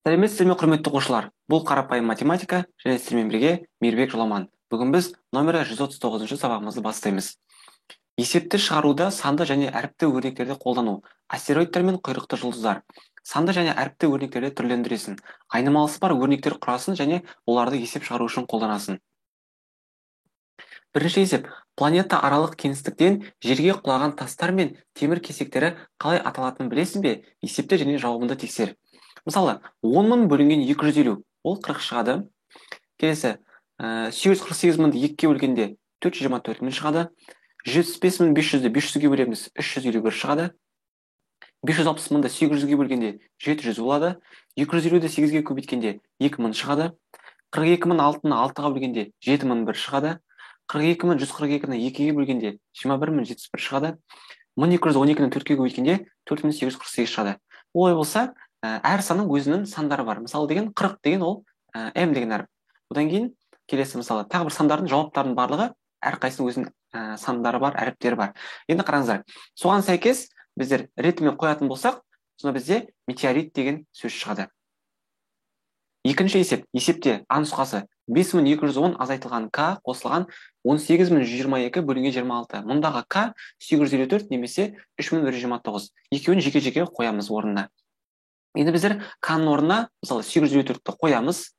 Сәлеметсіздер ме, құрметті оқушылар? Бұл қарапайым математика және сіздермен бірге Мейірбек Жоламан. Бүгін біз номері 139-шы сабағымызды бастаймыз. Есепті шығаруда санды және әріпті өрнектерді қолдану. Астероидтер мен құйрықты жұлдыздар. Санды және әріпті өрнектерді түрлендіресің. Айнымалысы бар өрнектер құрасын және оларды есеп шығару үшін қолданасын. Бірінші есеп. Планета аралық кеңістіктен жерге құлаған тастар мен темір кесектері қалай аталатынын білесің бе? Есепті және жауабыңды тексер. Мысалы, 10.000 бөлінген 250, ол 40 шығады. Келесі, 848.000-ді 2-ге бөлгенде 424.000 шығады. 135.500-ді 500-ге бөлеміз, 351 шығады. 560.000-ды 800-ге бөлгенде 700 болады. 250-ді 8-ге көбейткенде 2000 шығады. 42.000-ны 6-ға бөлгенде 7001 шығады. 42.142-ні 2-ге бөлгенде 21.071 шығады. 1212-ні 4-ге көбейткенде 4848 шығады. Олай болса, әр санның өзінің сандары бар. Мысалы деген 40 деген ол м деген әріп. Одан кейін келесі мысалы тағы бір сандардың жауаптарының барлығы әрқайсының өзінің сандары бар, әріптері бар. Енді қараңыздар. Соған сәйкес біздер ретімен қоятын болсақ, сонда бізде метеорит деген сөз шығады. Екінші есеп. Есепте А нұсқасы 5210 азайтылған К қосылған 18122 бөлінген 26. Мұндағы К 854 немесе 3129. Екеуін жеке-жеке қоямыз орнына. Енді біздер К-ның орнына мысалы 854-ті қоямыз.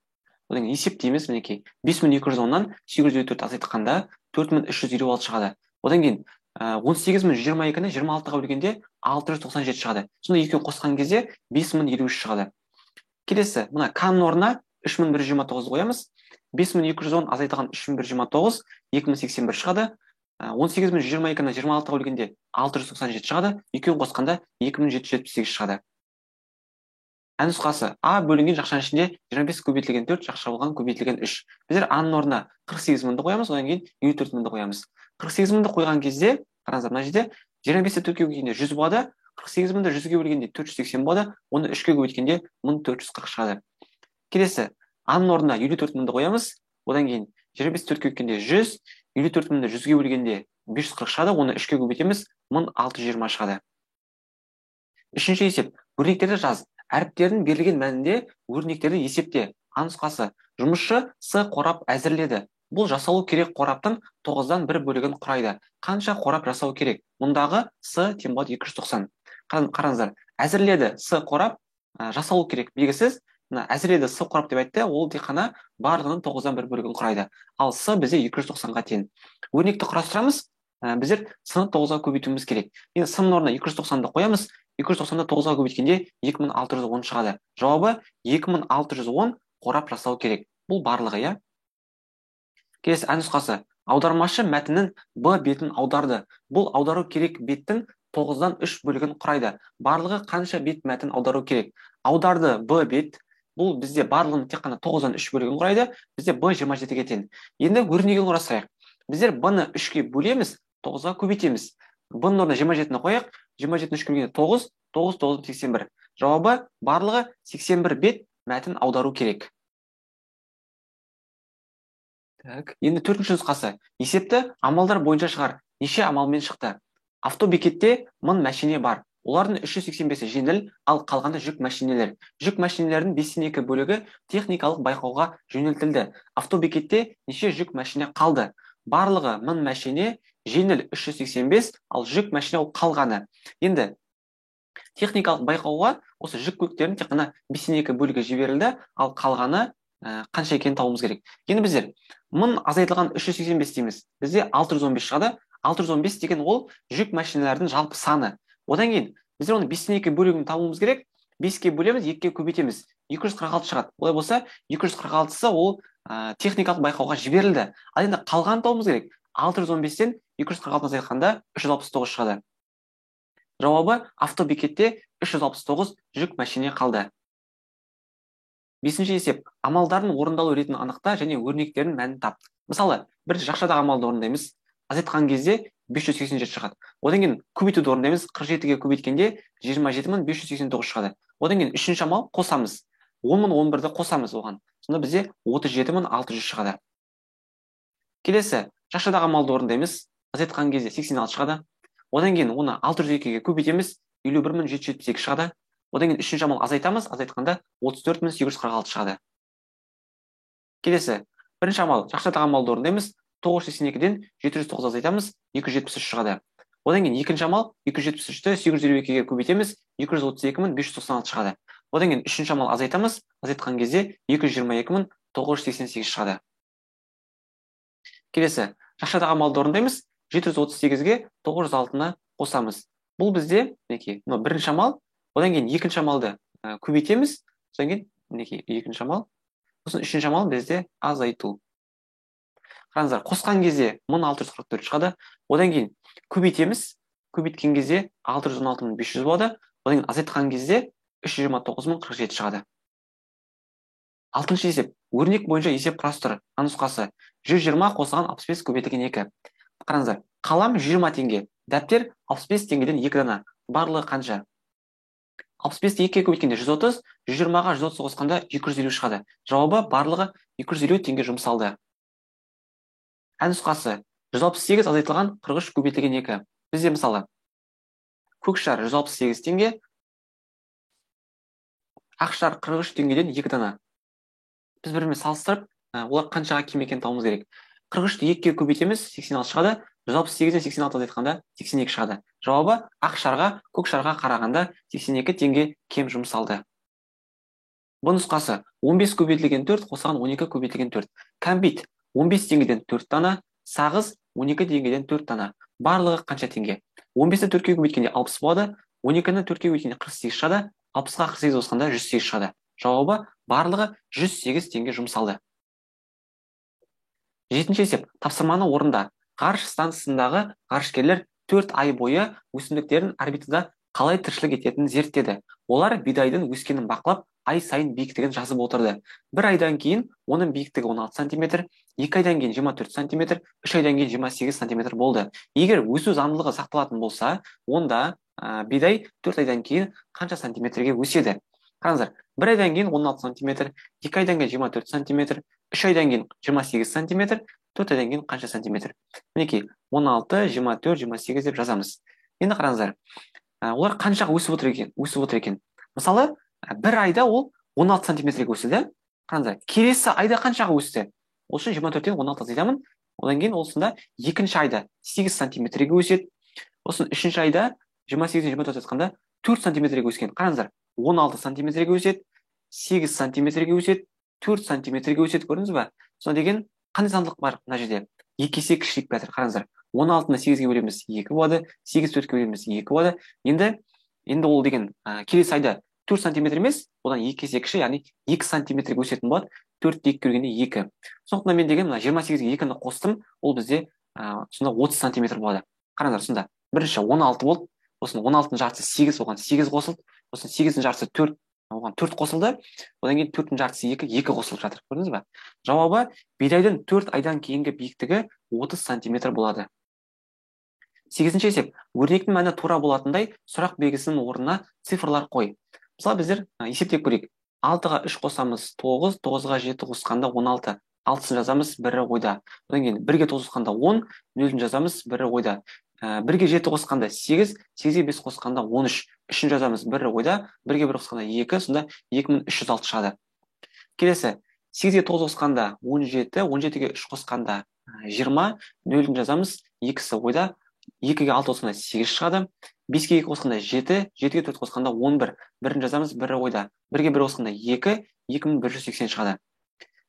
Одан кейін есептейміз, мінекей. 5210-нан 854 азайтқанда 4356 шығады. Одан кейін 18022-ні 26-ға бөлгенде 697 шығады. Сонда екеуін қосқан кезде 5053 шығады. Келесі, мына К-ның орнына 3129 қоямыз. 5210 азайтылған 3129 2081 шығады. 18022-ні 26-ға бөлгенде 697 шығады. Екеуін қосқанда 2778 шығады. Ә нұсқасы А бөлінген жақшаның ішінде 25 көбейтілген 4, жақша болған көбейтілген 3. Біздер А-ның орнына 48.000-ді қоямыз, одан кейін 54.000-ді қоямыз. 48.000-ді қойған кезде, қараңыздар, мына жерде 25-ті 4-ге бөлгенде 100 болады, 48.000-ді 100-ге бөлгенде 480 болады, оны 3-ге көбейткенде 1440 шығады. Келесі, А-ның орнына 54.000-ді қоямыз, одан кейін 25-ті 4-ге бөлгенде 100, 54.000-ді 100-ге бөлгенде 540 шығады, оны 3-ге көбейтеміз, 1620 шығады. Үшінші есеп, өрнектерді жаз. Әріптердің берілген мәнінде өрнектерді есепте. А нұсқасы. Жұмысшы С қорап әзірледі. Бұл жасалу керек қораптың 9-дан 1 бөлігін құрайды. Қанша қорап жасау керек? Мұндағы С тең болады 290. Қараңыздар. Әзірледі С қорап, жасалу керек белгісіз. Әзірледі С қорап деп айтты, ол тек қана барлығының 9-дан 1 бөлігін құрайды. Ал С бізде 290-ға тең. Өрнекті құрастырамыз, біздер С-ны 9-ға көбейтуіміз керек. Енді С-ның орнына 290-ды қоямыз. 290-ды 9-ға көбейткенде 2610 шығады. Жауабы 2610 қорап жасау керек. Бұл барлығы, иә? Келесі, А нұсқасы. Аудармашы мәтіннің Б бетін аударды. Бұл аудару керек беттің 9-дан 3 бөлігін құрайды. Барлығы қанша бет мәтін аудару керек? Аударды Б бет. Бұл бізде барлығын тек қана 9-дан 3 бөлігін құрайды. Бізде Б 27-ге тең. Енді өрнегін құрастырайық. Біздер Б-ны 3-ге бөлеміз, 9-ға көбейтеміз. Бұның орнына 27-ні қояйық. 27-ні 3-ге бөлгенде 9, 9, 9, 81. Жауабы барлығы 81 бет мәтін аудару керек. Енді төртінші нұсқасы. Есепті амалдар бойынша шығар. Неше амалмен шықты? Автобекетте 1000 мәшине бар. Олардың 385-і жеңіл, ал қалғаны жүк мәшинелер. Жүк мәшинелердің 5-2 бөлігі техникалық байқауға жөнелтілді. Автобекетте неше жүк мәшине қалды? Барлығы 1000 мәшине, жеңіл 385, ал жүк мәшине ол қалғаны. Енді техникалық байқауға осы жүк көліктерінің тек қана 5-2 бөлігі жіберілді, ал қалғаны қанша екенін табуымыз керек. Енді біздер 1000 азайтылған 385 дейміз. Бізде 615 шығады. 615 деген ол жүк машиналардың жалпы саны. Одан кейін біздер оны 5-2 бөлігін табуымыз керек. 5-ке бөлеміз, 2-ге көбейтеміз. 246 шығады. Олай болса, 246-сы ол техникалық байқауға жіберілді. Ал енді қалғанын табуымыз керек. 615-тен 246 азайтқанда 369 шығады. Жауабы автобекетте 369 жүк мәшине қалды. Бесінші есеп. Амалдардың орындалу ретін анықта және өрнектердің мәнін тап. Мысалы, бір жақшадағы амалды орындаймыз. Азайтқан кезде 587 шығады. Одан кейін көбейтуді орындаймыз. 47-ге көбейткенде 27589 шығады. Одан кейін үшінші амал қосамыз. 10.011-ді қосамыз оған. Сонда бізде 37600 шығады. Келесі, жақшадағы амалды орындаймыз. Азайтқан кезде 86 шығады. Одан кейін оны 602-ге көбейтеміз. 51772 шығады. Одан кейін үшінші амал азайтамыз. Азайтқанда 34.846 шығады. Келесі, бірінші амал жақшатақ амалды орындаймыз. 982-ден 709 азайтамыз, 273 шығады. Одан кейін екінші амал 273-ті 852-ге көбейтеміз, 232.596 шығады. Одан кейін үшінші амал азайтамыз. Азайтқан кезде 222.988 шығады. Келесі, жақшатақ амалды орындаймыз. 738-ге 906-ны қосамыз. Бұл бізде, мінекей, бірінші амал. Одан кейін екінші амалды көбейтеміз. Содан кейін, мінекей, екінші амал. Сосын үшінші амал бізде азайту. Қараңыздар, қосқан кезде 1644 шығады. Одан кейін көбейтеміз. Көбейткен кезде 616.500 болады. Одан кейін азайтқан кезде 329.047 шығады. Алтыншы есеп. Өрнек бойынша есеп құрастыр. Нұсқасы 120 қосылған 65 көбейтілген 2. Қараңыздар, қалам 120 теңге. Дәптер 65 теңгеден 2 дана. Барлығы қанша? 65-ті 2-ге көбейткенде 130, 120-ға 130 қосқанда 250 шығады. Жауабы барлығы 250 теңге жұмсалды. Нұсқасы 168 азайтылған 43 көбейтілген 2. Бізде мысалы көк шар 168 теңге, ақ шар 43 теңгеден 2 дана. Біз бірімен салыстырып, олар қаншаға кем екенін табуымыз керек. 43-ті 2-ге көбейтеміз, 86 шығады. 168-ден 86 азайтқанда 82 шығады. Жауабы ақ шарға, көк шарға қарағанда 82 теңге кем жұмсалды. Бұл нұсқасы 15 көбейтілген 4 қосылған 12 көбейтілген 4. Кәмбит 15 теңгеден 4 дана, сағыз 12 теңгеден 4 дана. Барлығы қанша теңге? 15-ті 4-ге көбейткенде 60 болады, 12-ні 4-ге көбейткенде 48 шығады, 60-ға 48 қосқанда 108 шығады. Жауабы барлығы 108 теңге жұмсалды. Жетінші есеп, тапсырманы орында. Ғарыш станциясындағы ғарышкерлер 4 ай бойы өсімдіктердің орбитада қалай тіршілік ететінін зерттеді. Олар бидайдың өскенін бақылап, ай сайын биіктігін жазып отырды. Бір айдан кейін оның биіктігі 16 сантиметр, 2 айдан кейін 24 сантиметр, 3 айдан кейін 28 сантиметр болды. Егер өсу заңдылығы сақталатын болса, онда бидай 4 айдан кейін қанша сантиметрге өседі? Қараңыздар, бір айдан кейін 16 сантиметр, 2 айдан кейін 24 сантиметр, 3 айдан кейін 28 сантиметр, 4 айдан кейін қанша сантиметр? Мінекей, 16, 24, 28 деп жазамыз. Енді қараңыздар, олар қаншаға өсіп отыр екен? Мысалы, бір айда ол 16 сантиметрге өседі. Қараңыздар, келесі айда қаншаға өсті? Ол үшін 24-тен 16 азайтамын. Одан кейін осында екінші айда 8 сантиметрге өседі. Осын үшінші айда 28-тен 24 азайтқанда 4 сантиметрге өскен. Қараңыздар, 16 сантиметрге өседі, 8 сантиметрге өседі, 4 сантиметрге өседі, көрдіңіз ба? Сонда деген қандай заңдылық бар мына жерде? 2 есе кішірейіп жатыр. Қараңыздар, 16-ны 8-ге бөлеміз 2 болады, 8 4-ге бөлеміз 2 болады. Енді ол деген келесі айда 4 сантиметр емес, одан 2 есе кіші, яғни 2 сантиметрге өсетін болады. 4-ті 2-ге бөлгенде 2. Сондықтан мен деген 28-ге 2-ні қостым, ол бізде сонда 30 сантиметр болады. Қараңыздар, сонда бірінші 16 болды, осын 16-ның жартысы 8, оған 8 қосылды, осын 8-дің жартысы 4, оған 4 қосылды, одан кейін 4-дің жартысы 2, 2 қосылып жатыр. Көрдіңіз ба? Жауабы бидайдың 4 айдан кейінгі биіктігі 30 сантиметр болады. 8-ші есеп, өрнектің мәні тура болатындай сұрақ белгісінің орнына цифрлар қой. Мысалы біздер есептеп көрейік. 6-ға 3 қосамыз 9, 9-ға 7 қосқанда 16, 6-сын жазамыз, бірі ойда. Одан кейін 1-ге 9 қосқанда 10, 0-ін жазамыз, бірі ойда. 1-ге 7 қосқанда 8, 8-ге 5 қосқанда 13, 3-ін жазамыз, бірі ойда, 1-ге 1 қосқанда 2, сонда 2306 шығады. Келесі, 8-ге 9 қосқанда 17, 17-ге 3 қосқанда 20, 0-ін жазамыз, 2-сі ойда, 2-ге 6 қосқанда 8 шығады, 5-ге 2 қосқанда 7, 7-ге 4 қосқанда 11, 1-ін жазамыз, бірі ойда, 1-ге 1 қосқанда 2, 2180 шығады.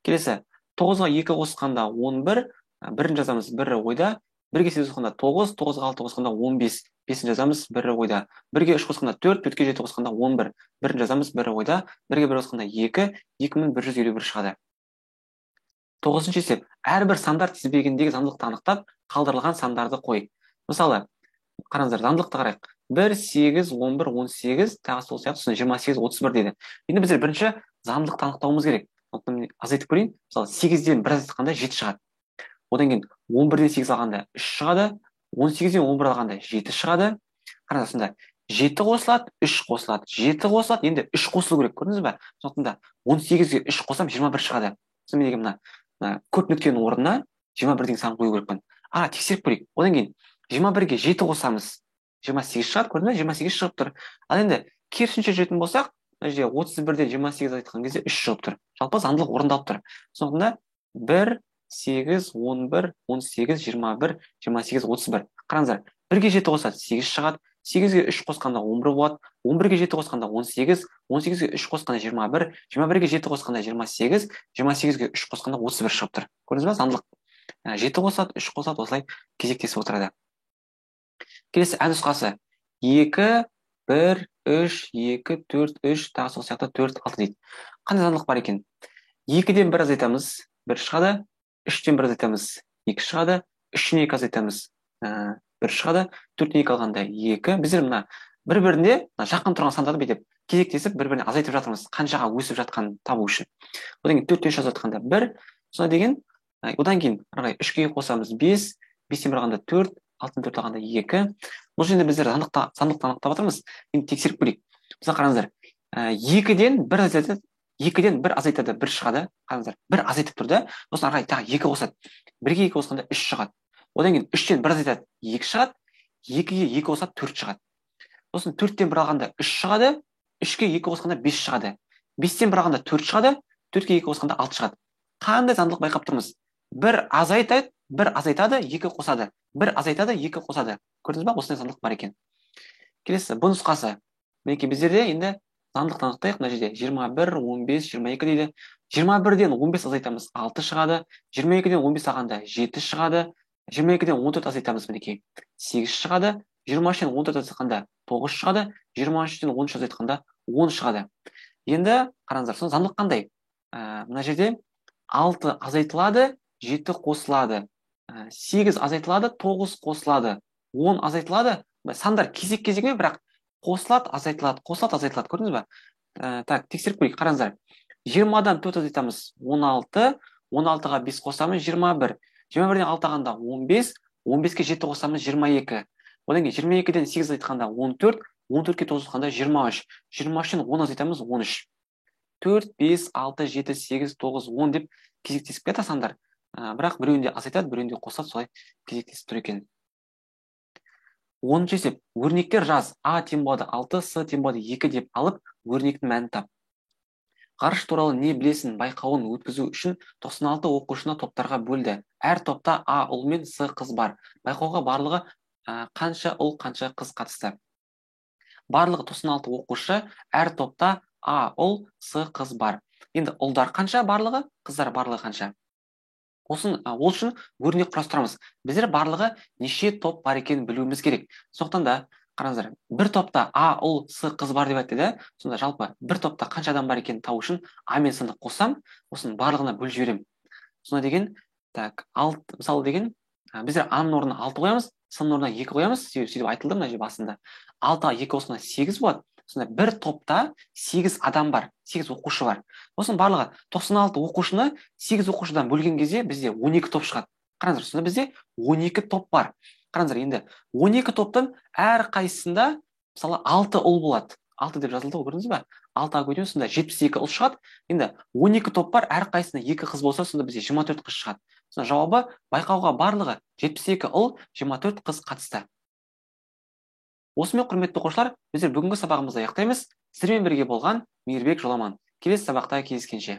Келесі, 9-ға 2 қосқанда 11, 1-ін жазамыз, бірі ойда, 1-ге 8 қосқанда 9, 9-ға 6 қосқанда 15, 5-ін жазамыз, бірі ойда, 1-ге 3 қосқанда 4, 4-ге 7 қосқанда 11, 1-ін жазамыз, бірі ойда, 1-ге 1 қосқанда 2, 2151 шығады. 9-ші есеп, әрбір сандар тізбегіндегі заңдылықты анықтап, қалдырылған сандарды қой. Мысалы, қараңыздар, заңдылықты қарайық. 1, 8, 11, 18, тағы сол сияқты, 28, 31 дейді. Енді біздер бірінші заңдылықты анықтауымыз керек. Азайтып көрейін. Мысалы, 8-ден 1 азайтқанда 7 шығады. Одан кейін 11-ден 8 алғанда 3 шығады, 18-ден 11 алғанда 7 шығады. Қараңыздар, сонда 7 қосылады, 3 қосылады, 7 қосылады, енді 3 қосылу керек, көрдіңіз ба? Сондықтан 18-ге 3 қосам 21 шығады. Сонымен деген мына көп нүктенің орнына 21 деген сан қою керекпін. Тексеріп көрейік. Одан кейін 21-ге 7 қосамыз 28 шығады, көрдіңіз ба? 28 шығып тұр. Ал енді керісінше жүретін болсақ, мына жерде 31-ден 28 айтқан кезде 3 шығып тұр. Жалпы заңдылық орындалып тұр. Сондықтан 1, 8, 11, 18, 21, 28, 31. Қараңыздар, 1-ге 7 қосады, 8 шығады. 8-ге 3 қосқанда 11 болады. 11-ге 7 қосқанда 18, 18-ге 3 қосқанда 21, 21-ге 7 қосқанда 28, 28-ге 3 қосқанда 31 шығып тұр. Көрдіңіз ба? Заңдылық. 7 қосады, 3 қосады, осылай кезектесіп отырады. Келесі ән нұсқасы 2, 1, 3, 2, 4, 3, тағы сол сияқты 4, 6 дейді. Қандай заңдылық бар екен? 2-ден 1 азайтамыз, 1 шығады. 3-тен 1 азайтамыз, 2 шығады. 3-тен 2 азайтамыз, 1 шығады. 4-тен 2 алғанда 2. Біздер мына бір-біріне жақын тұрған сандарды бүйтіп кезектесіп бір-біріне азайтып жатырмыз, қаншаға өсіп жатқанын табу үшін. Одан кейін 4-тен 3 азайтқанда 1. Сонда деген, одан кейін 3-ге қосамыз 5, 5-тен 1 алғанда 4, 6-тен 4 алғанда 2. Бұл жерде біздер заңдылықты анықтап жатырмыз. Енді тексеріп көрейік. Мысалы қараңыздар, 2-ден 1 азайтады, 2-ден 1 азайтады, 1 шығады. Қараңыздар, 1 азайтып тұрды. Сосын ары қарай тағы 2 қосады. 1-ге 2 қосқанда 3 шығады. Одан кейін 3-тен 1 азайтады, 2 шығады. 2-ге 2 қосады, 4 шығады. Сосын 4-тен 1 алғанда 3 шығады. 3-ге 2 қосқанда 5 шығады. 5-тен 1 алғанда 4 шығады. 4-ге 2 қосқанда 6 шығады. Қандай заңдылық байқап тұрмыз? 1 азайтады, 1 азайтады, 2 қосады. 1 азайтады, 2 қосады. Көрдіңіз ба? Осындай заңдылық бар екен. Келесі, бұл нұсқасы. Мінекей біздерде енді заңдылықты анықтайық. Мына жерде 21, 15, 22 дейді. 21-ден 15 азайтамыз, 6 шығады. 22-ден 15 алғанда 7 шығады. 22-ден 14 азайтамыз, мінекей 8 шығады. 23-ден 14 азайтқанда 9 шығады. 23-ден 13 азайтқанда 10 шығады. Енді қараңыздар, соның заңдылық қандай? Мына жерде 6 азайтылады, 7 қосылады. 8 азайтылады, 9 қосылады. 10 азайтылады. Сандар кезек-кезегімен, бірақ қосылады, азайтылады, қосылады, азайтылады. Көрдіңіз ба? Так, тексеріп көрейік. Қараңыздар. 20-дан 4 азайтамыз, 16. 16-ға 5 қосамыз, 21. 21-ден 6 алғанда 15. 15-ге 7 қосамыз, 22. Одан кейін 22-ден 8 азайтқанда 14. 14-ге 9 қосқанда 23. 23-тен 10 азайтамыз, 13. 4, 5, 6, 7, 8, 9, 10 деп кезектесіп кетті сандар. Бірақ біреуінде азайтады, біреуінде қосады, солай кезектесіп тұр екен. 10-шы есеп. Өрнектер жаз. А тең болады 6, С тең болады 2 деп алып, өрнектің мәнін тап. Ғарыш туралы не білесің байқауын өткізу үшін 96 оқушыны топтарға бөлді. Әр топта А ұл мен С қыз бар. Байқауға барлығы қанша ұл, қанша қыз қатысты? Барлығы 96 оқушы, әр топта А ұл, С қыз бар. Енді ұлдар қанша барлығы, қыздар барлығы қанша? Ол үшін өрнек құрастырамыз. Біздер барлығы неше топ бар екенін білуіміз керек. Сондықтан да қараңыздар, бір топта А ұл, С қыз бар деп айтты да. Сонда жалпы бір топта қанша адам бар екенін табу үшін А мен С-ны қоссам, осының барлығына бөліп жіберемін. Сонда деген, так, 6 мысалы деген, біздер А-ның орнына 6 қоямыз, С-ның орнына 2 қоямыз, сөйтіп айтылды мына жер басында. 6-ға 2 қосқанда 8 болады. Сонда бір топта 8 адам бар, 8 оқушы бар. Осының барлығы 96 оқушыны 8 оқушыдан бөлген кезде бізде 12 топ шығады. Қараңыздар, сонда бізде 12 топ бар. Қараңыздар, енді 12 топтың әр қайсысында мысалы 6 ұл болады. 6 деп жазылды, көрдіңіз ба? 6-ға көйтеміз, сонда 72 ұл шығады. Енді 12 топ бар, әр қайсысында 2 қыз болса, сонда бізде 24 қыз шығады. Сонда жауабы байқауға барлығы 72 ұл, 24 қыз қатысты. Осымен құрметті оқушылар, біздер бүгінгі сабағымызды аяқтаймыз. Сіздермен бірге болған Мейірбек Жоламан. Келесі сабақта кездескенше.